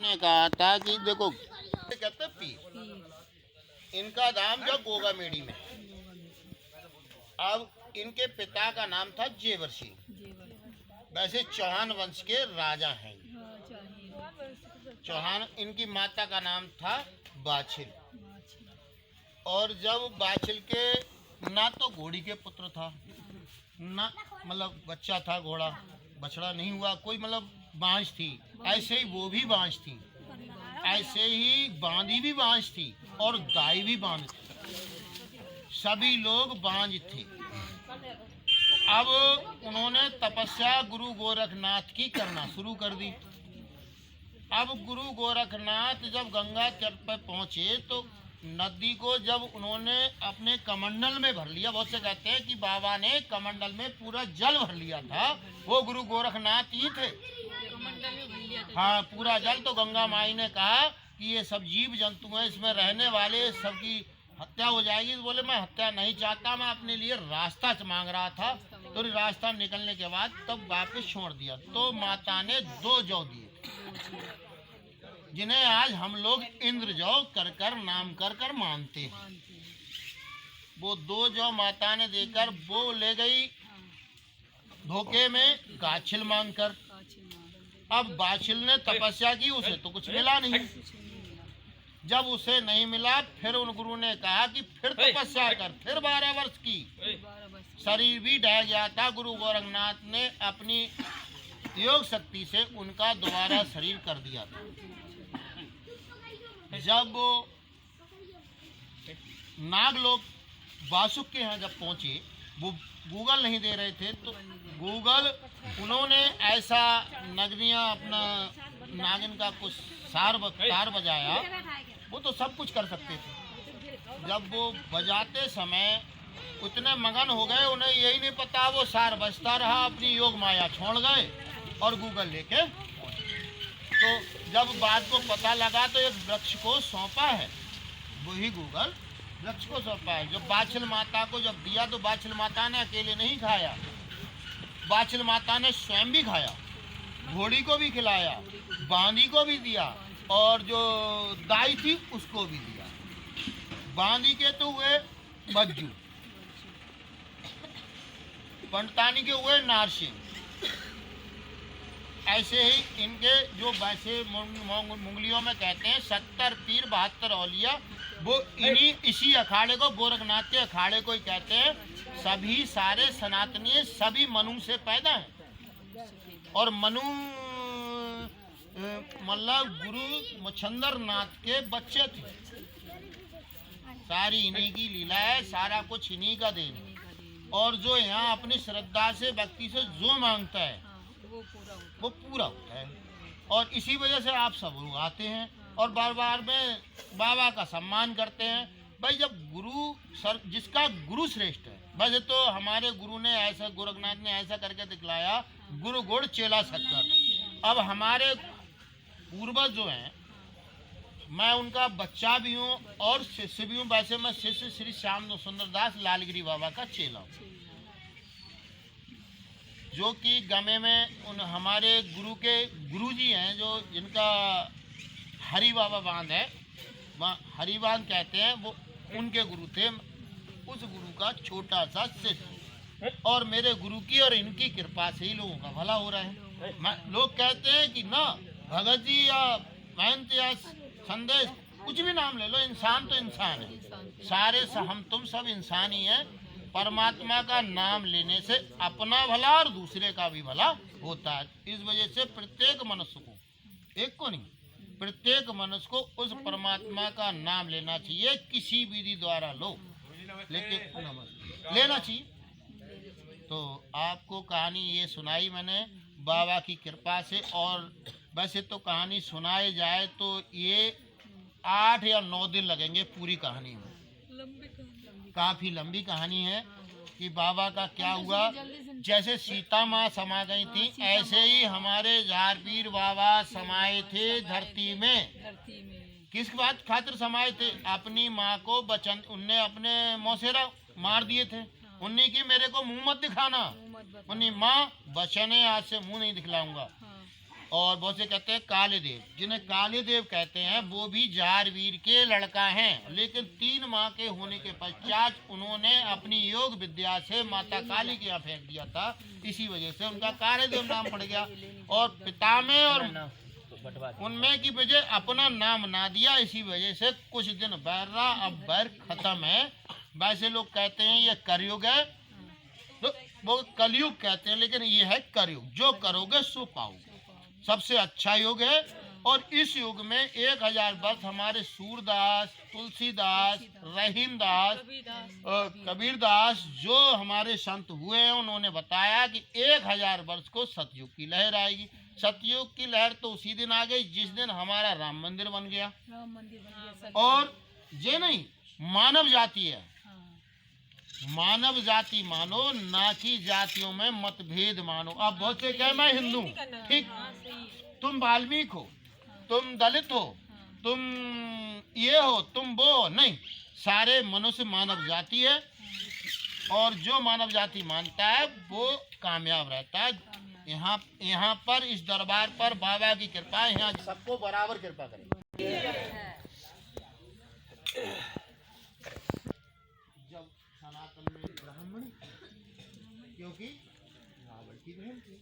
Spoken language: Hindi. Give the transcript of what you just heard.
ने कहा था कि देखो कहते पीर, इनका नाम जो गोगा मेड़ी में। अब इनके पिता का नाम था जेवर सिंह। वैसे चौहान वंश के राजा हैं। चौहान, इनकी माता का नाम था बाछिल। और जब बाछिल के ना तो घोड़ी के पुत्र था, ना मतलब बच्चा था, घोड़ा बछड़ा नहीं हुआ कोई, मतलब बांझ थी, ऐसे ही वो भी बांझ थी, ऐसे ही बांधी भी बांझ थी और दाई भी बांझ थी, सभी लोग बांझ थे। अब उन्होंने तपस्या गुरु गोरखनाथ की करना शुरू कर दी। अब गुरु गोरखनाथ जब गंगा तट पर पहुंचे तो नदी को जब उन्होंने अपने कमंडल में भर लिया, बहुत से कहते हैं कि बाबा ने कमंडल में पूरा जल भर लिया था, वो गुरु गोरखनाथ ही थे। हाँ, पूरा जल। तो गंगा माई ने कहा कि ये सब जीव जंतु हैं, इसमें रहने वाले सबकी हत्या हो जाएगी। तो बोले मैं हत्या नहीं चाहता, मैं अपने लिए रास्ता मांग रहा था। तो रास्ता निकलने के बाद तब वापस छोड़ दिया। तो माता ने 2 जौ दिए, जिन्हें आज हम लोग इंद्र जौ कर कर नाम कर कर मानते हैं। वो 2 जौ माता ने देकर वो ले गई धोखे में गाछिल मांग कर। अब बाछिल ने तपस्या की, उसे तो कुछ मिला नहीं। जब उसे नहीं मिला, फिर उन गुरु ने कहा कि फिर तपस्या कर। फिर 12 वर्ष की, शरीर भी ढह गया था। गुरु गोरखनाथ ने अपनी योग शक्ति से उनका दोबारा शरीर कर दिया था। जब नागलोक वासुक के यहाँ जब पहुंचे, वो गूगल नहीं दे रहे थे, तो गूगल उन्होंने ऐसा नगरिया अपना नागिन का कुछ तार बजाया, वो तो सब कुछ कर सकते थे। जब वो बजाते समय उतने मगन हो गए, उन्हें यही नहीं पता वो सार बजता रहा, अपनी योग माया छोड़ गए और गूगल लेके। तो जब बात को पता लगा तो एक वृक्ष को सौंपा है, वही गूगल वृक्ष को सौंपा है। जब बाछिल माता को जब दिया तो बाछिल माता ने अकेले नहीं खाया, बाछिल माता ने स्वयं भी खाया, घोड़ी को भी खिलाया, बांदी को भी दिया और जो दाई थी उसको भी दिया। बांदी के तो हुए बज्जू, पंडतानी के हुए नारसिंह। ऐसे ही इनके जो वैसे मुंगलियों में कहते हैं 70 पीर 72 औलिया, वो इसी अखाड़े को, गोरखनाथ के अखाड़े को ही कहते हैं। सभी सारे सनातनी सभी मनु से पैदा हैं और मनु मतलब गुरु मच्छंदर नाथ के बच्चे थे। सारी इन्हीं की लीला है, सारा कुछ इन्हीं का देन है। और जो यहाँ अपनी श्रद्धा से भक्ति से जो मांगता है वो पूरा होता है। और इसी वजह से आप सब लोग आते हैं और बार बार में बाबा का सम्मान करते हैं। भाई जब गुरु जिसका गुरु श्रेष्ठ है, वैसे तो हमारे गुरु ने ऐसा, गोरखनाथ ने ऐसा करके दिखलाया, गुरु गुड़ चेला शक्कर। अब हमारे पूर्वज जो हैं, मैं उनका बच्चा भी हूँ और शिष्य भी हूँ। वैसे मैं शिष्य श्री श्याम सुंदर दास लालगिरी बाबा का चेला हूँ, जो कि गमे में उन हमारे गुरु के गुरुजी हैं, जो जिनका हरि बाबा बांध है, वहाँ हरि बांध कहते हैं, वो उनके गुरु थे। उस गुरु का छोटा सा शिष्य, और मेरे गुरु की और इनकी कृपा से ही लोगों का भला हो रहा है। लोग कहते हैं कि ना भगत जी या महंत या संदेश, कुछ भी नाम ले लो, इंसान तो इंसान है। सारे हम तुम सब इंसान ही हैं। परमात्मा का नाम लेने से अपना भला और दूसरे का भी भला होता है। इस वजह से प्रत्येक मनुष्य को, एक को नहीं, प्रत्येक मनुष्य को उस परमात्मा का नाम लेना चाहिए। किसी विधि द्वारा लो, लेकिन लेना चाहिए। तो आपको कहानी ये सुनाई मैंने बाबा की कृपा से। और वैसे तो कहानी सुनाई जाए तो ये 8 या 9 दिन लगेंगे पूरी कहानी में। काफी लंबी कहानी है कि बाबा का क्या हुआ। जैसे सीता माँ समा गई थी, ऐसे ही हमारे झारपीर बाबा समाये थे धरती में। किस बात खातिर समाये थे? अपनी माँ को बचन, उनने अपने मौसेरा मार दिए थे। उन्हीं की मेरे को मुंह मत दिखाना, उन्हीं माँ बचने आज से मुंह नहीं दिखलाऊंगा। और बहुत से कहते हैं काले देव, जिन्हें काले देव कहते हैं वो भी जारवीर के लड़का हैं, लेकिन 3 माह के होने के पश्चात उन्होंने अपनी योग विद्या से माता काली के यहाँ फेंक दिया था, इसी वजह से उनका काले देव नाम पड़ गया। और पिता में और उनमें की वजह अपना नाम ना दिया, इसी वजह से कुछ दिन बैर रहा, अब बैर खत्म है। वैसे लोग कहते हैं ये कलयुग है, तो वो कलयुग कहते हैं, लेकिन ये है कलयुग, जो करोगे सो पाओगे। सबसे अच्छा युग है। और इस युग में 1000 वर्ष हमारे सूरदास, तुलसीदास, रहीमदास, कबीरदास जो हमारे संत हुए हैं, उन्होंने बताया कि 1000 वर्ष को सतयुग की लहर आएगी। सतयुग की लहर तो उसी दिन आ गई जिस दिन हमारा राम मंदिर बन गया। और ये नहीं, मानव जाति है, मानव जाति मानो, ना कि जातियों में मतभेद मानो। अब बहुत से कहे मैं हिंदू, ठीक, तुम वाल्मीकि हो, तुम दलित हो, तुम ये हो, तुम वो हो, नहीं, सारे मनुष्य मानव जाति है। और जो मानव जाति मानता है वो कामयाब रहता है। यहाँ पर इस दरबार पर बाबा की कृपा है, यहाँ सबको बराबर कृपा करें। जब सनातन में ब्राह्मण, क्योंकि रावण की बहन थी,